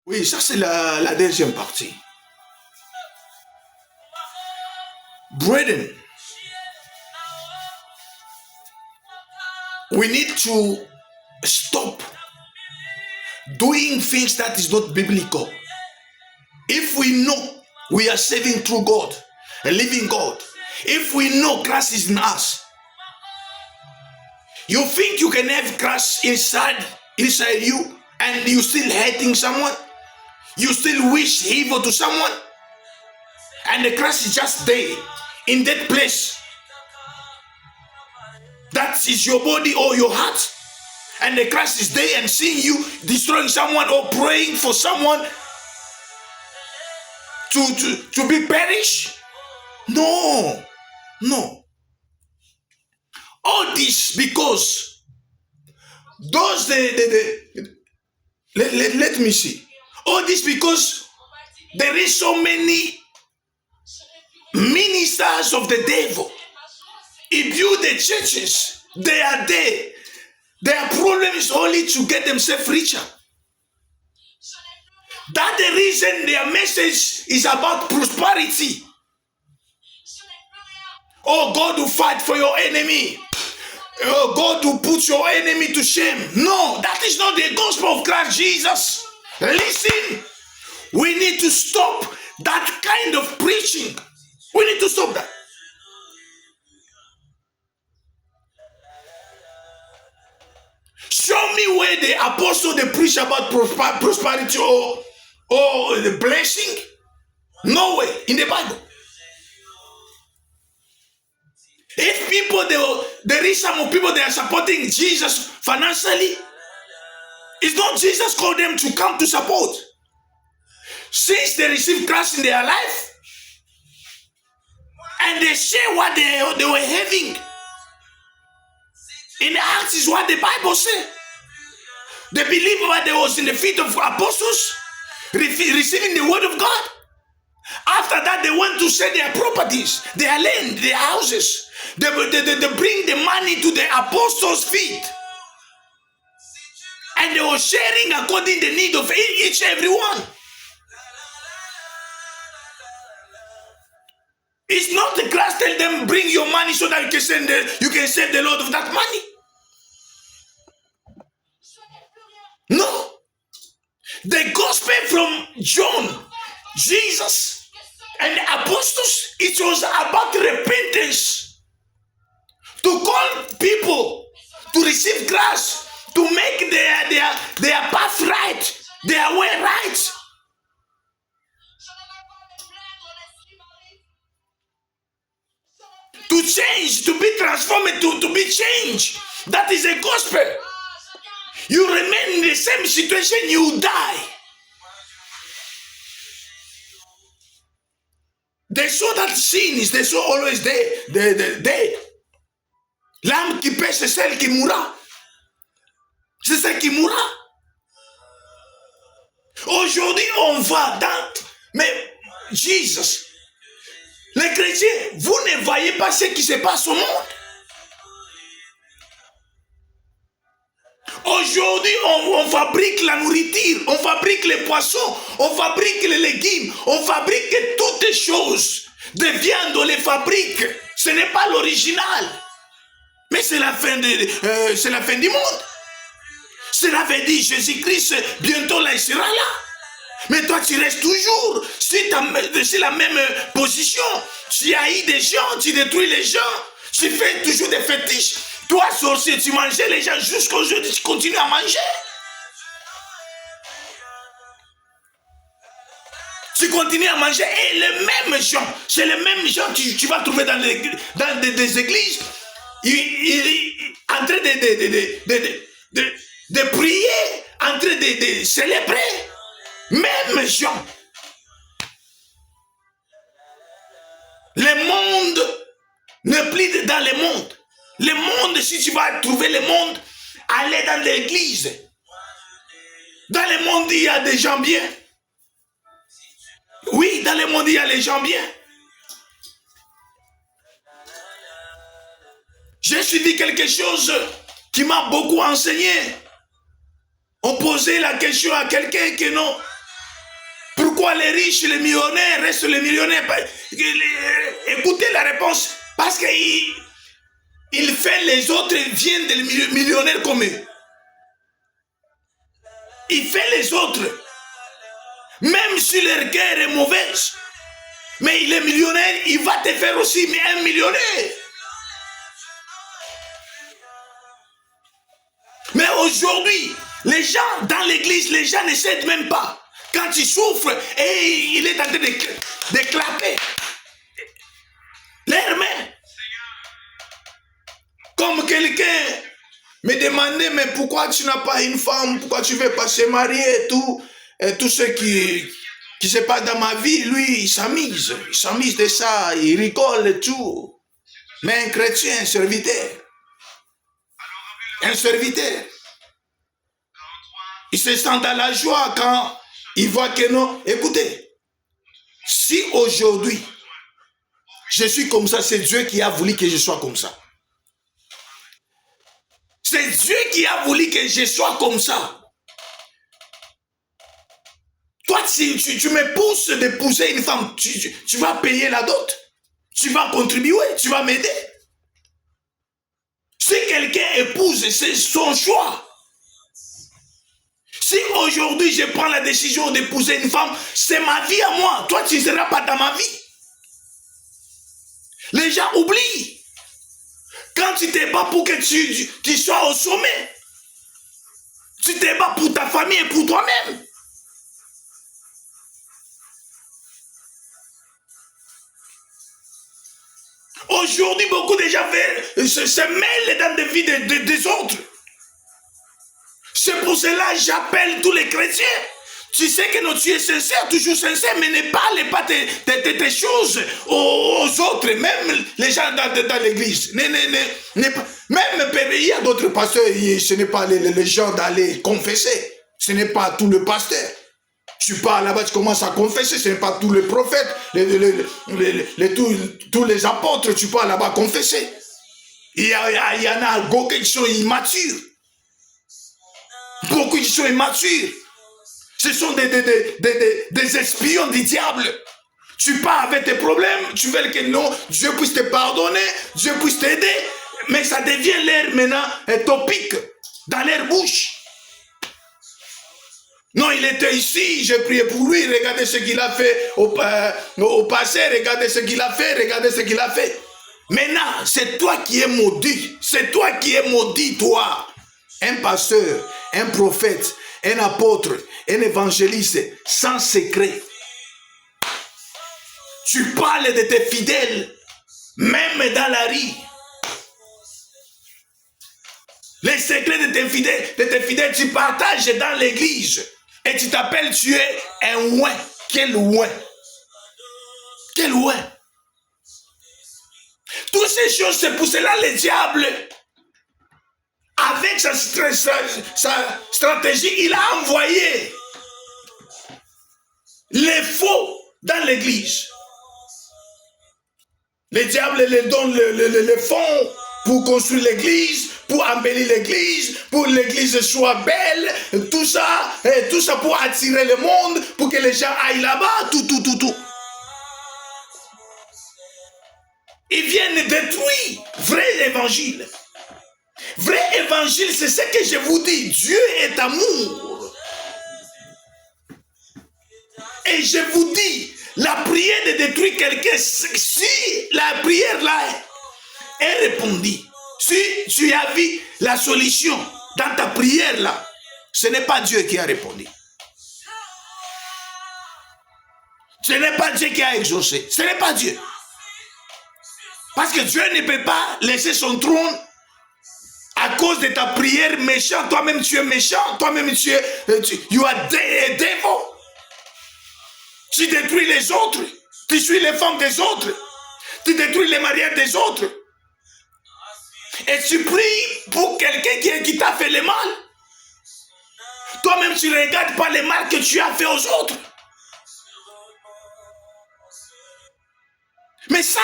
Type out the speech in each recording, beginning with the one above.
Oui, ça c'est la deuxième partie. Brethren, we need to stop doing things that is not biblical. If we know we are saving through God, a living God, if we know Christ is in us, you think you can have Christ inside you and you still hating someone? You still wish evil to someone? And the Christ is just there, in that place. That is your body or your heart. And the Christ is there and seeing you destroying someone or praying for someone to be perished? No. All this because those let me see. All this because there is so many ministers of the devil. He built the churches. They are there. Their problem is only to get themselves richer. That's the reason their message is about prosperity. Oh, God will fight for your enemy. Oh, God will put your enemy to shame. No, that is not the gospel of Christ Jesus. Listen, we need to stop that kind of preaching. We need to stop that. Show me where the apostle they preach about prosperity or the blessing. Nowhere in the Bible. If people there is some people that are supporting Jesus financially, it's not Jesus called them to come to support. Since they received Christ in their life and they share what they were having. In Acts is what the Bible says. The believer that was in the feet of apostles, receiving the word of God. After that, they went to sell their properties, their land, their houses. They bring the money to the apostles' feet. And they were sharing according to the need of each everyone. It's not the Christ tell them bring your money so that you can save the Lord of that money. No. The gospel from John, Jesus, and the apostles, it was about repentance. To call people to receive Christ, to make their path right, their way right. To change, to be transformed, to be changed. That is a gospel. You remain in the same situation, you die. They saw that sin is they saw always there. L'âme qui pêche, c'est celle qui mourra. C'est celle qui mourra. Aujourd'hui, on va dans... Mais Jesus, les chrétiens, vous ne voyez pas ce qui se passe au monde. Aujourd'hui, on fabrique la nourriture, on fabrique les poissons, on fabrique les légumes, on fabrique toutes les choses. De viande, on les fabrique. Ce n'est pas l'original. Mais c'est la fin du monde. Cela veut dire Jésus-Christ, bientôt là, il sera là. Mais toi, tu restes toujours sur la même position. Tu haïs des gens, tu détruis les gens, tu fais toujours des fétiches. Toi, sorcier, tu mangeais les gens jusqu'aujourd'hui, tu continues à manger. Tu continues à manger et les mêmes gens, c'est les mêmes gens que tu vas trouver dans des églises, en train de prier, en train de célébrer. Même gens. Le monde n'est plus dans le monde. Le monde, si tu vas trouver le monde, aller dans l'église. Dans le monde, il y a des gens bien. Oui, dans le monde, il y a les gens bien. J'ai suivi quelque chose qui m'a beaucoup enseigné. On posait la question à quelqu'un que non. Pourquoi les riches, les millionnaires restent les millionnaires? Écoutez la réponse. Parce qu'il fait les autres viennent des millionnaires comme eux. Il fait les autres. Même si leur guerre est mauvaise. Mais il est millionnaire, il va te faire aussi mais un millionnaire. Mais aujourd'hui, les gens dans l'église, les gens ne s'aident même pas. Quand ils souffrent, et il est en train de clapper leurs mains. Comme quelqu'un me demandait, mais pourquoi tu n'as pas une femme, pourquoi tu ne veux pas se marier et tout. Et tout ce qui se passe dans ma vie, lui, il s'amuse de ça, il rigole et tout. Mais un chrétien, un serviteur, il se sent dans la joie quand il voit que non. Écoutez, si aujourd'hui, je suis comme ça, c'est Dieu qui a voulu que je sois comme ça. C'est Dieu qui a voulu que je sois comme ça. Toi, si tu me pousses d'épouser une femme, tu vas payer la dot. Tu vas contribuer, tu vas m'aider. Si quelqu'un épouse, c'est son choix. Si aujourd'hui je prends la décision d'épouser une femme, c'est ma vie à moi. Toi, tu ne seras pas dans ma vie. Les gens oublient. Quand tu te bats pour que tu sois au sommet, tu te bats pour ta famille et pour toi-même. Aujourd'hui, beaucoup de gens se mêlent dans des vies des autres. C'est pour cela que j'appelle tous les chrétiens. Tu sais que tu es sincère, toujours sincère, mais ne parle pas tes choses aux autres, même les gens dans l'église. Même il y a d'autres pasteurs, ce n'est pas les gens d'aller confesser. Ce n'est pas tout le pasteur. Tu pars là-bas, tu commences à confesser, ce n'est pas tous les prophètes, tous les apôtres, tu pars là-bas confesser. Il y en a beaucoup qui sont immatures. Beaucoup qui sont immatures. Ce sont des espions du diable. Tu pars avec tes problèmes, tu veux que non, Dieu puisse te pardonner, Dieu puisse t'aider, mais ça devient l'air maintenant topique dans leur bouche. Non, il était ici, j'ai prié pour lui, regardez ce qu'il a fait au passé, regardez ce qu'il a fait, regardez ce qu'il a fait. Maintenant, c'est toi qui es maudit, c'est toi qui es maudit, toi. Un pasteur, un prophète, un apôtre, un évangéliste, sans secret. Tu parles de tes fidèles, même dans la rue. Les secrets de tes fidèles, tu partages dans l'église. Et tu t'appelles, tu es un ouin. Quel ouin? Quel ouin? Toutes ces choses, c'est pour cela le diable, avec sa stratégie, il a envoyé les faux dans l'église. Le diable les donne le fonds pour construire l'église, pour embellir l'église, pour que l'église soit belle, tout ça pour attirer le monde, pour que les gens aillent là-bas, tout. Ils viennent détruire vrai évangile. Vrai évangile, c'est ce que je vous dis. Dieu est amour. Et je vous dis, la prière de détruire quelqu'un, si la prière là est répondue, si tu as vu la solution dans ta prière là, ce n'est pas Dieu qui a répondu. Ce n'est pas Dieu qui a exaucé. Ce n'est pas Dieu. Parce que Dieu ne peut pas laisser son trône à cause de ta prière méchante. Toi-même tu es méchant. Toi-même tu es... You are devil. Tu détruis les autres. Tu suis les femmes des autres. Tu détruis les mariages des autres. Et tu pries pour quelqu'un qui t'a fait le mal. Toi-même tu ne regardes pas le mal que tu as fait aux autres. Mais ça,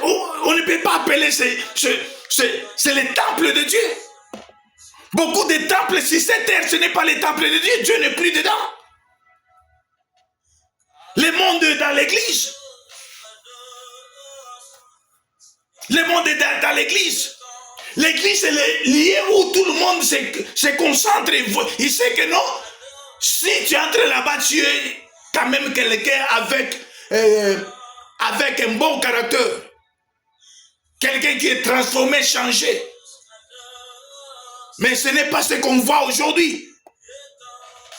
on ne peut pas appeler, c'est le temple de Dieu. Beaucoup de temples sur cette terre, ce n'est pas le temple de Dieu. Dieu n'est plus dedans. monde est dans l'église. Le monde est dans l'église. L'église est le lieu où tout le monde se concentre. Il sait que non, si tu entres là-bas, tu es quand même quelqu'un avec un bon caractère. Quelqu'un qui est transformé, changé. Mais ce n'est pas ce qu'on voit aujourd'hui.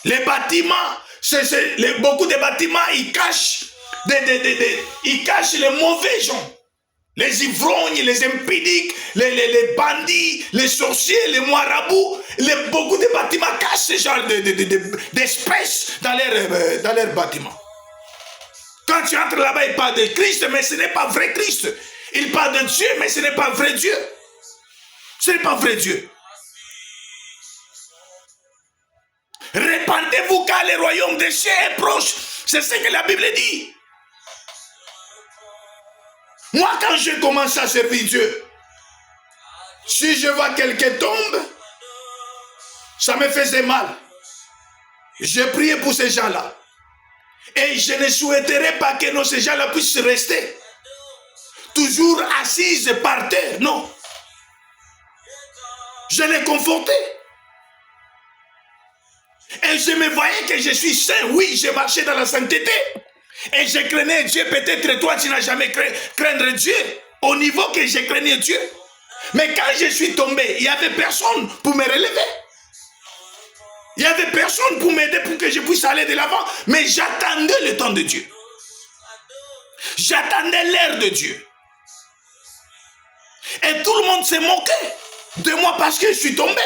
Les bâtiments, beaucoup de bâtiments, ils cachent, ils cachent les mauvais gens. Les ivrognes, les impudiques, les bandits, les sorciers, les marabouts. Beaucoup de bâtiments cachent ce genre d'espèces dans leurs bâtiments. Quand tu entres là-bas, il parle de Christ, mais ce n'est pas vrai Christ. Il parle de Dieu, mais ce n'est pas vrai Dieu. Ce n'est pas vrai Dieu. Répandez-vous car le royaume des cieux est proche. C'est ce que la Bible dit. Moi, quand je commence à servir Dieu, si je vois quelqu'un tombe, ça me faisait mal. Je priais pour ces gens-là. Et je ne souhaiterais pas que ces gens-là puissent rester toujours assises par terre. Non. Je les confortais. Et je me voyais que je suis saint. Oui, je marchais dans la sainteté. Et je craignais Dieu. Peut-être toi, tu n'as jamais craindre Dieu au niveau que je craignais Dieu. Mais quand je suis tombé, il n'y avait personne pour me relever. Il n'y avait personne pour m'aider pour que je puisse aller de l'avant. Mais j'attendais le temps de Dieu. J'attendais l'heure de Dieu. Et tout le monde s'est moqué de moi parce que je suis tombé.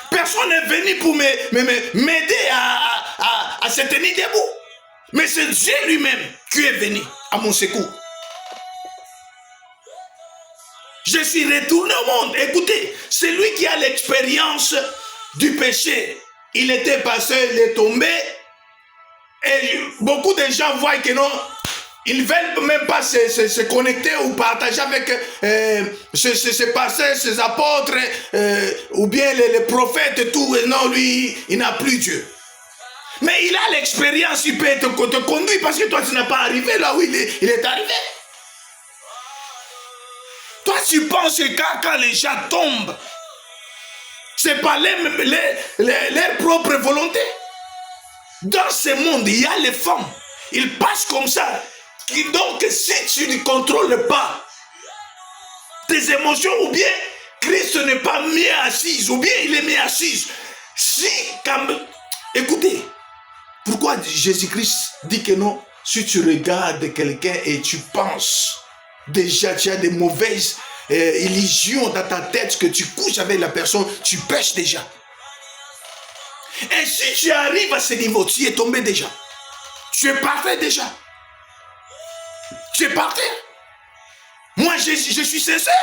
Personne n'est venu pour m'aider à se tenir debout. Mais c'est Dieu lui-même qui est venu à mon secours. Je suis retourné au monde. Écoutez, c'est lui qui a l'expérience du péché. Il était passé, il est tombé. Et beaucoup de gens voient que non, ils ne veulent même pas se connecter ou partager avec ces pasteurs, ces apôtres, ou bien les prophètes et tout. Et non, lui, il n'a plus Dieu. Mais il a l'expérience, il peut te conduire parce que toi, tu n'es pas arrivé là où il est arrivé. Toi, tu penses que quand les gens tombent, c'est pas leur propre volonté. Dans ce monde, il y a les femmes. Ils passent comme ça. Donc, si tu ne contrôles pas tes émotions, ou bien Christ n'est pas mis assise, ou bien il est mis assise. Si, écoutez, pourquoi Jésus-Christ dit que non? Si tu regardes quelqu'un et tu penses, déjà tu as des mauvaises illusions dans ta tête que tu couches avec la personne, tu pêches déjà. Et si tu arrives à ce niveau, tu es tombé déjà. Tu es parfait déjà. Tu es parfait. Moi, je suis sincère.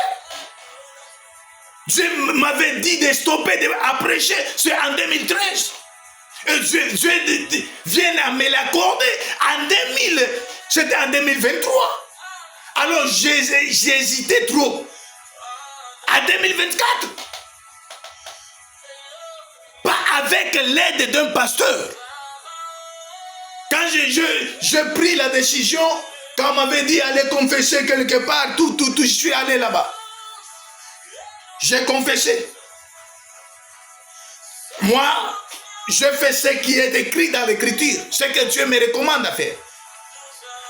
Dieu m'avait dit de stopper à prêcher. C'est en 2013. Et Dieu vient à me l'accorder en 2000. C'était en 2023. Alors, j'ai hésité trop. En 2024. Pas avec l'aide d'un pasteur. Quand j'ai pris la décision, quand on m'avait dit aller confesser quelque part, je suis allé là-bas. J'ai confessé. Moi, je fais ce qui est écrit dans l'écriture, ce que Dieu me recommande à faire.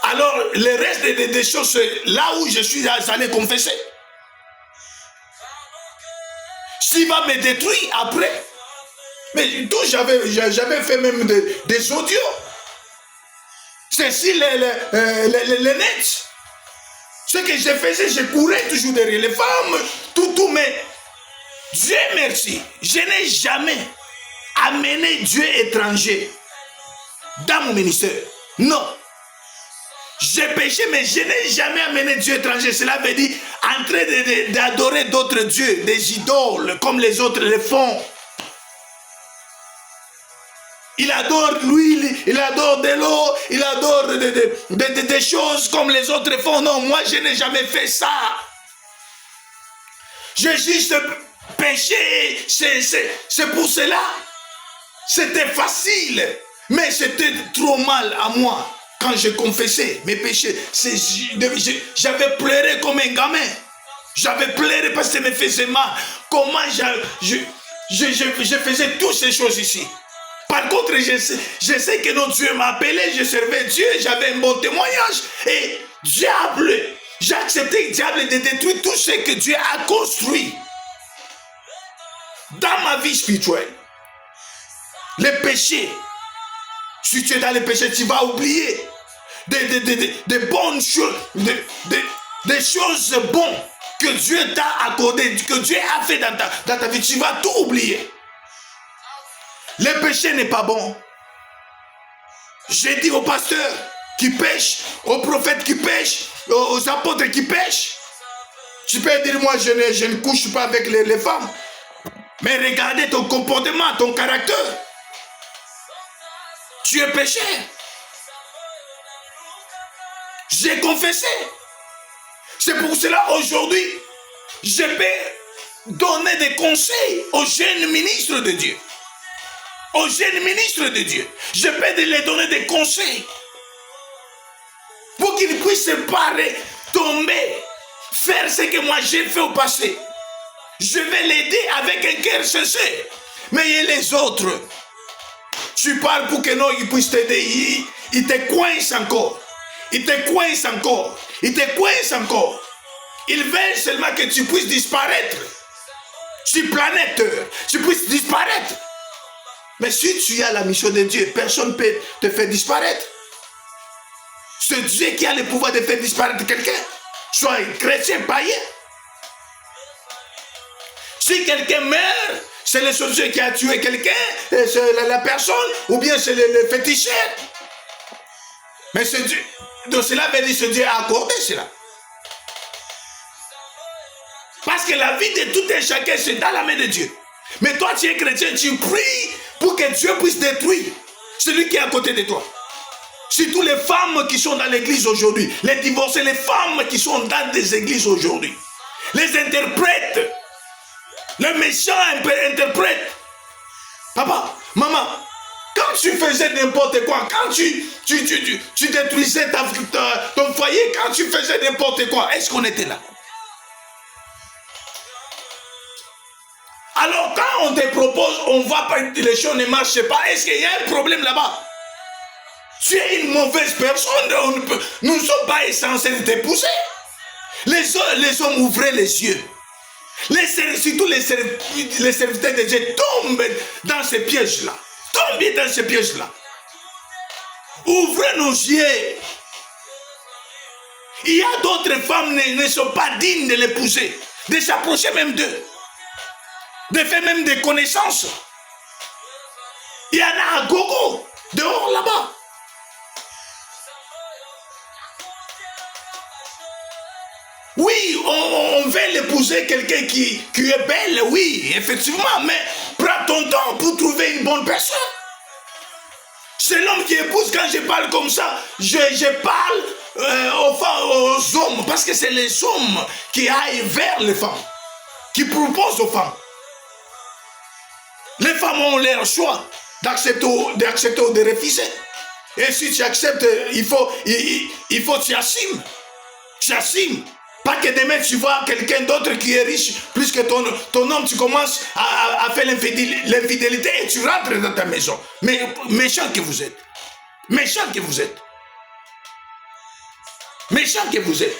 Alors, le reste des choses, là où je suis allé confesser. S'il va me détruire après, mais tout, j'avais fait même des audios. C'est si les nets. Ce que je faisais, je courais toujours derrière les femmes, tout, mais Dieu merci, je n'ai jamais amené Dieu étranger dans mon ministère. Non. J'ai péché, mais je n'ai jamais amené Dieu étranger. Cela veut dire en train d'adorer d'autres dieux, des idoles, comme les autres le font. Il adore l'huile, il adore de l'eau, il adore des choses comme les autres font. Non, moi je n'ai jamais fait ça. J'ai juste péché, c'est pour cela. C'était facile, mais c'était trop mal à moi. quand je confessais mes péchés, j'avais pleuré comme un gamin. J'avais pleuré parce que ça me faisait mal. Comment je faisais toutes ces choses ici. Par contre, je sais que notre Dieu m'a appelé, je servais Dieu, j'avais un bon témoignage. Et diable, j'ai accepté le diable de détruire tout ce que Dieu a construit dans ma vie spirituelle. Les péchés. Si tu es dans les péchés, tu vas oublier des bonnes choses, des choses bonnes que Dieu t'a accordées, que Dieu a fait dans ta vie. Tu vas tout oublier. Le péché n'est pas bon. J'ai dit aux pasteurs qui pêchent, aux prophètes qui pêchent, aux apôtres qui pêchent. Tu peux dire, moi je ne couche pas avec les femmes. Mais regardez ton comportement, ton caractère. Tu es péché. J'ai confessé. C'est pour cela aujourd'hui, je peux donner des conseils aux jeunes ministres de Dieu. Aux jeunes ministres de Dieu. Je peux leur donner des conseils pour qu'ils ne puissent pas tomber, faire ce que moi j'ai fait au passé. Je vais l'aider avec un cœur sincère. Mais il y a les autres. Tu parles pour que non, ils puissent t'aider. Ils te coincent encore. Ils te coincent encore. Ils te coincent encore. Ils veulent seulement que tu puisses disparaître. Sur planète Terre, tu puisses disparaître. Mais si tu as la mission de Dieu, personne ne peut te faire disparaître. C'est Dieu qui a le pouvoir de faire disparaître quelqu'un. Soit chrétien, païen. Si quelqu'un meurt, c'est le sorcier qui a tué quelqu'un, c'est la personne, ou bien c'est le féticheur. Mais c'est Dieu. Donc cela veut dire que Dieu a accordé cela. Parce que la vie de tout un chacun, c'est dans la main de Dieu. Mais toi, tu es chrétien, tu pries pour que Dieu puisse détruire celui qui est à côté de toi. Surtout les femmes qui sont dans l'église aujourd'hui, les divorcés, les femmes qui sont dans des églises aujourd'hui, les interprètes, les méchants interprètes. Papa, maman, quand tu faisais n'importe quoi, quand tu détruisais ton foyer, quand tu faisais n'importe quoi, est-ce qu'on était là? Alors quand on te propose, on voit pas que les choses ne marchent pas, est-ce qu'il y a un problème là-bas? Tu es une mauvaise personne, nous ne sommes pas censés t'épouser. Les hommes ouvraient les yeux. Surtout les serviteurs de Dieu tombent dans ces pièges-là. Tombez dans ces pièges-là. Ouvrez nos yeux. Il y a d'autres femmes qui ne sont pas dignes de l'épouser, de s'approcher même d'eux, de faire même des connaissances. Il y en a à gogo, dehors là-bas. Oui, on veut l'épouser quelqu'un qui est belle, oui, effectivement, mais prends ton temps pour trouver une bonne personne. C'est l'homme qui épouse. Quand je parle comme ça, je parle aux hommes, parce que c'est les hommes qui aillent vers les femmes, qui proposent aux femmes. Les femmes ont leur choix d'accepter ou de refuser. Et si tu acceptes, il faut que tu assumes. Tu assumes. Pas que demain tu vois quelqu'un d'autre qui est riche, plus que ton homme, tu commences à faire l'infidélité et tu rentres dans ta maison. Mais méchant que vous êtes. Méchant que vous êtes. Méchant que vous êtes.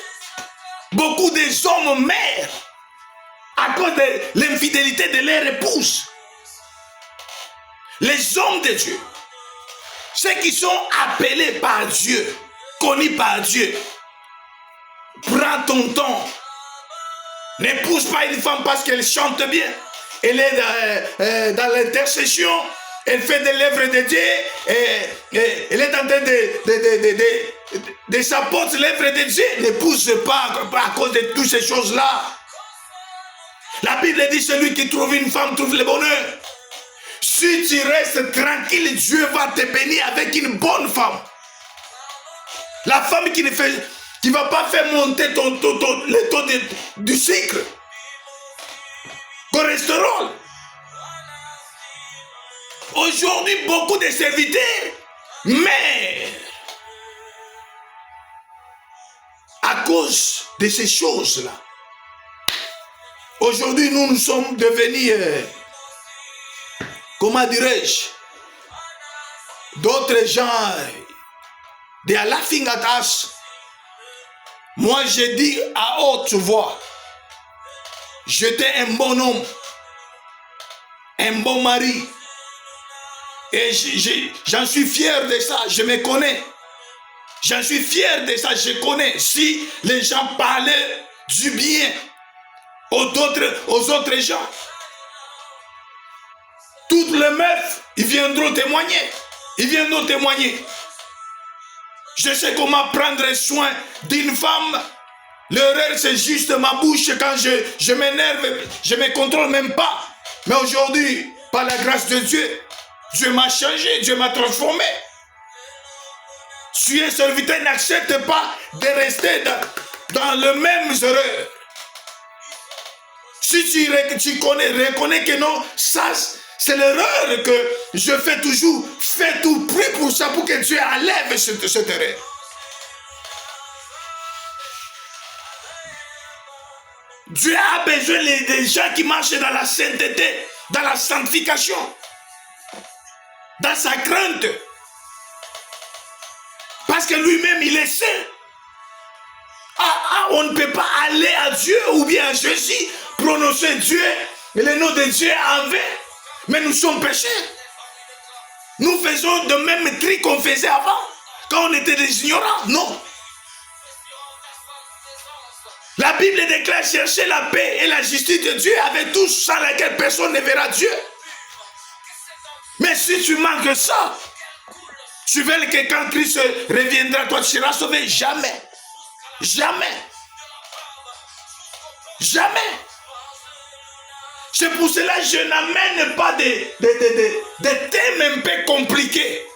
Beaucoup des hommes meurent à cause de l'infidélité de leur épouse. Les hommes de Dieu, ceux qui sont appelés par Dieu, connus par Dieu, prends ton temps. N'épouse pas une femme parce qu'elle chante bien. Elle est dans l'intercession. Elle fait des lèvres de Dieu. Elle est en train de s'apporter les lèvres de Dieu. N'épouse pas à cause de toutes ces choses-là. La Bible dit celui qui trouve une femme trouve le bonheur. Si tu restes tranquille, Dieu va te bénir avec une bonne femme. La femme qui ne va pas faire monter le taux du sucre, cholestérol. Aujourd'hui, beaucoup de serviteurs meurent cause de ces choses-là. Aujourd'hui, nous sommes devenus, comment dirais-je, d'autres gens, they are laughing at us. Moi, je dis à haute voix, j'étais un bon homme, un bon mari. Et j'en suis fier de ça, je me connais. J'en suis fier de ça, je connais. Si les gens parlaient du bien aux autres gens, toutes les meufs, ils viendront témoigner. Ils viendront témoigner. Je sais comment prendre soin d'une femme. L'erreur, c'est juste ma bouche. Quand je m'énerve, je ne me contrôle même pas. Mais aujourd'hui, par la grâce de Dieu, Dieu m'a changé, Dieu m'a transformé. Tu es serviteur, n'accepte pas de rester dans le même erreur. Si tu reconnais que non, ça, c'est l'erreur que je fais toujours. Fais tout, prie pour ça, pour que Dieu enlève cette erreur. Dieu a besoin des gens qui marchent dans la sainteté, dans la sanctification, dans sa crainte. Parce que lui-même, il est saint. On ne peut pas aller à Dieu ou bien à Jésus, prononcer Dieu et le nom de Dieu en vain. Mais nous sommes pécheurs. Nous faisons de même tri qu'on faisait avant, quand on était des ignorants. Non. La Bible déclare chercher la paix et la justice de Dieu avec tous, sans laquelle personne ne verra Dieu. Mais si tu manques ça, tu veux que quand Christ reviendra, toi tu seras sauvé? Jamais. Jamais. Jamais. C'est pour cela que je n'amène pas des thèmes un peu compliqués.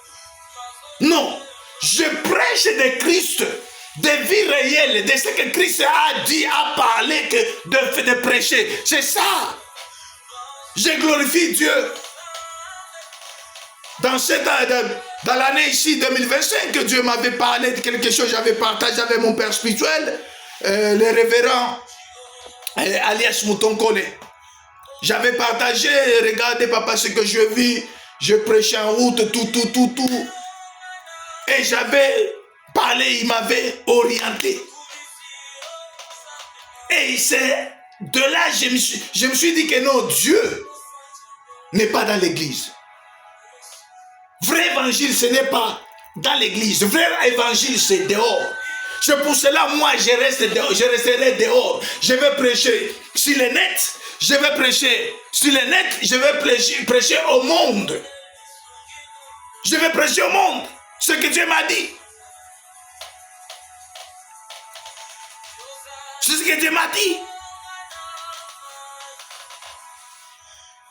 Non. Je prêche de Christ, des vies réelles, de ce que Christ a dit, a parlé, de prêcher. C'est ça. Je glorifie Dieu. Dans l'année ici 2025, que Dieu m'avait parlé de quelque chose, j'avais partagé avec mon père spirituel, le révérend alias Moutonkole. J'avais partagé, regardez papa ce que je vis, je prêchais en route, tout. Et j'avais parlé, il m'avait orienté. Et c'est de là, je me suis dit que non, Dieu n'est pas dans l'église. Vrai évangile, ce n'est pas dans l'église. Vrai évangile, c'est dehors. C'est pour cela, moi, je resterai dehors. Je vais prêcher sur le net. Je vais prêcher sur le net. Je vais prêcher au monde. Je vais prêcher au monde ce que Dieu m'a dit. C'est ce que Dieu m'a dit.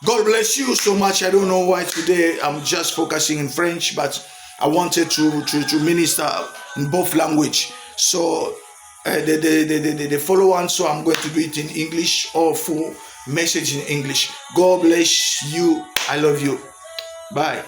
God bless you so much. I don't know why today I'm just focusing in French, but I wanted to minister in both language. So the follow on, so I'm going to do it in English or full message in English. God bless you. I love you. Bye.